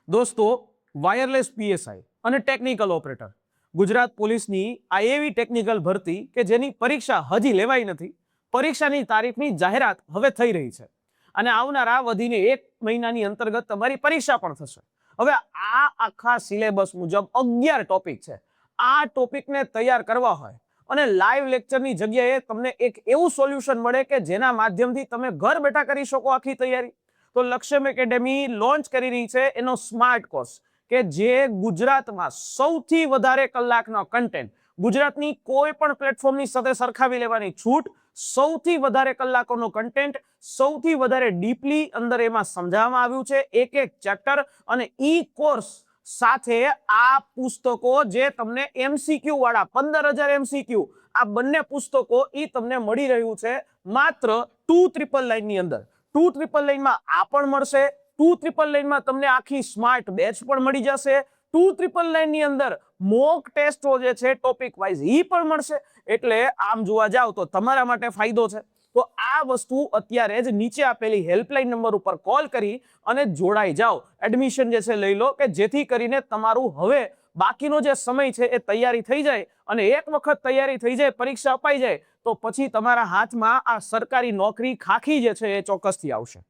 દોસ્તો, wireless PSI અને technical operator Gujarat પોલીસની આ એવી ટેકનિકલ ભરતી કે જેની પરીક્ષા હજી લેવાઈ નથી. પરીક્ષાની તારીખની જાહેરાત હવે થઈ રહી છે અને આવનારા વધીને 1 મહિનાની અંતર્ગત તમારી પરીક્ષા પણ થશે. હવે આ આખા સિલેબસ મુજબ 11 ટોપિક છે. આ ટોપિકને તૈયાર કરવા હોય અને લાઈવ લેક્ચરની જગ્યાએ તમને એક એવું સોલ્યુશન મળે કે જેના માધ્યમથી તમે ઘર બેઠા કરી શકો આખી તૈયારી, તો લક્ષ્યમ એકેડેમી લોન્ચ કરી રહી છે એનો સ્માર્ટ કોર્સ કે જે ગુજરાતમાં સૌથી વધારે કલાકનો કન્ટેન્ટ, ગુજરાતની કોઈ પણ પ્લેટફોર્મની સાથે સરખાવી લેવાની છૂટ, સૌથી વધારે કલાકોનો કન્ટેન્ટ, સૌથી વધારે ડીપલી અંદર એમાં સમજાવવામાં આવ્યું છે એક એક ચેપ્ટર, અને ઈ કોર્સ સાથે આ પુસ્તકો જે તમને એમસીક્યુ વાળા 15,000 એમસીક્યુ આ બંને પુસ્તકો ઈ તમને મળી રહ્યું છે માત્ર 299 ની અંદર. 299 માં આ પણ મળશે. 299 માં તમને આખી સ્માર્ટ બેચ પણ મળી જશે. 299 ની અંદર મોક ટેસ્ટો જે છે ટોપિક વાઇઝ ઈ પણ મળશે. એટલે આમ જોવા જાવ તો તમારા માટે ફાયદો છે. તો આ વસ્તુ અત્યારે જ નીચે આપેલી હેલ્પલાઇન નંબર ઉપર કોલ કરી અને જોડાઈ જાઓ. એડમિશન જે છે લઈ લો કે જેથી કરીને તમારું હવે બાકીનો જે સમય છે એ તૈયારી થઈ જાય, અને એક વખત તૈયારી થઈ જાય, પરીક્ષા અપાઈ જાય તો પછી તમારા હાથમાં આ સરકારી નોકરી ખાખી જે છે એ ચોક્કસથી આવશે.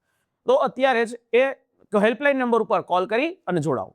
તો અત્યારે જ એ હેલ્પલાઇન નંબર ઉપર કોલ કરી અને જોડાઓ.